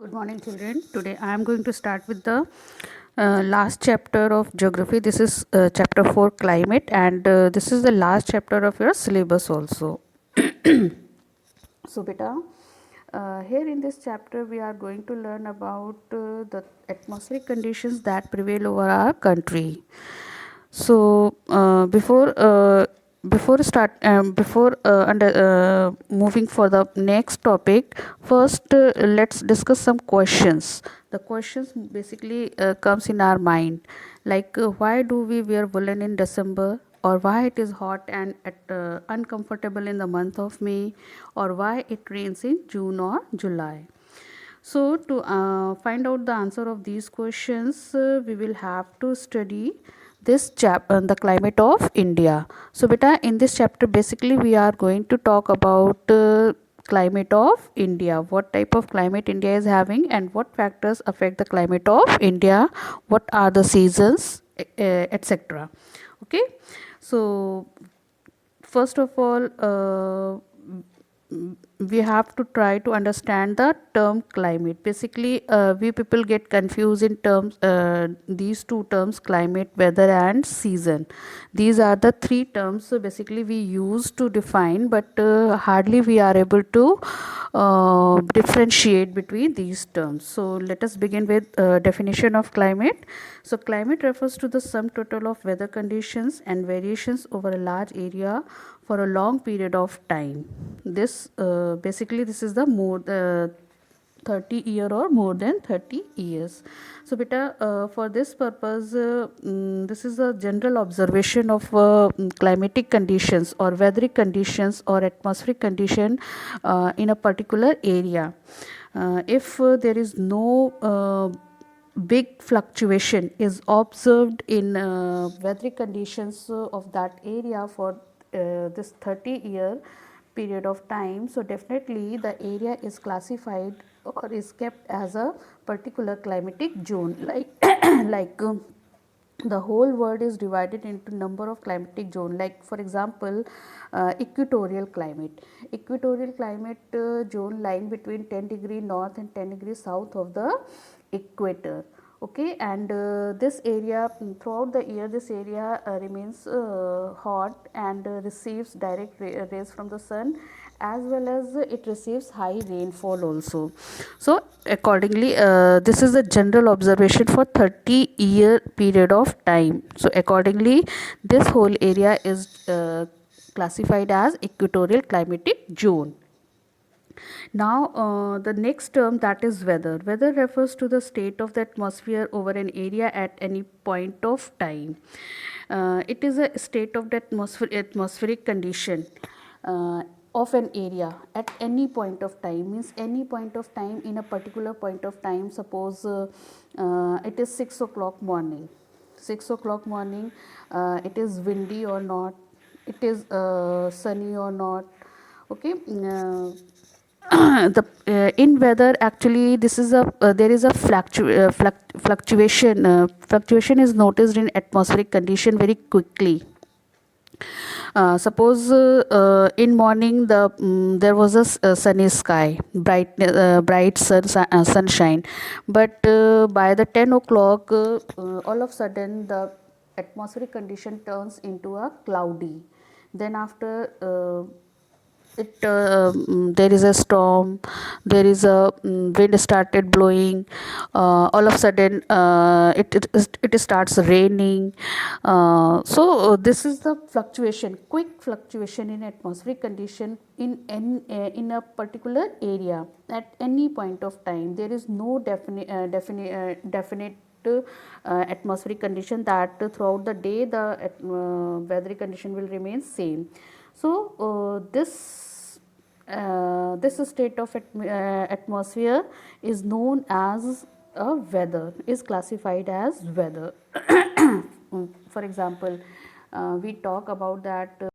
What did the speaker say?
Good morning, children. Today I am going to start with the last chapter of geography. This is chapter 4, climate, and this is the last chapter of your syllabus also. So, beta, here in this chapter we are going to learn about the atmospheric conditions that prevail over our country. So before under moving for the next topic, first let's discuss some questions. The questions basically comes in our mind, like why do we wear woolen in December, or why it is hot and uncomfortable in the month of May, or why it rains in June or July. So, to find out the answer of these questions, we will have to study this the climate of India. So, beta, in this chapter, basically, we are going to talk about climate of India. What type of climate India is having, and what factors affect the climate of India? What are the seasons, etc. Okay. So, first of all, we have to try to understand the term climate. Basically, we people get confused in terms these two terms, climate, weather, and season. These are the three terms basically we use to define, but hardly we are able to differentiate between these terms. So let us begin with definition of climate. So climate refers to the sum total of weather conditions and variations over a large area for a long period of time. This basically this is the more 30 year or more than 30 years. So beta, for this purpose, this is a general observation of climatic conditions or weatheric conditions or atmospheric condition in a particular area. If there is no big fluctuation is observed in weatheric conditions of that area for this 30-year period of time, so definitely the area is classified or is kept as a particular climatic zone, like like the whole world is divided into number of climatic zone. Like for example, equatorial climate zone lying between 10 degree north and 10 degree south of the equator. Okay, and this area, throughout the year, this area remains hot and receives direct rays from the sun, as well as it receives high rainfall also. So accordingly, this is a general observation for 30-year period of time. So accordingly, this whole area is classified as equatorial climatic zone. Now, the next term, that is weather. Weather refers to the state of the atmosphere over an area at any point of time. It is a state of the atmospheric condition of an area at any point of time. Means any point of time, in a particular point of time. Suppose it is 6 o'clock morning. 6 o'clock morning, it is windy or not, it is sunny or not. Okay. The in weather, actually this is a there is a fluctuation. Fluctuation is noticed in atmospheric condition very quickly. Suppose in morning there was a sunny sky, bright sunshine, but by the 10 o'clock, all of a sudden the atmospheric condition turns into a cloudy. Then after there is a storm, there is a wind started blowing, all of a sudden it starts raining. So this is the fluctuation, quick fluctuation in atmospheric condition in a particular area at any point of time. There is no definite atmospheric condition that throughout the day the weather condition will remain same. So this state of atmosphere is known as a weather, is classified as weather. For example, we talk about that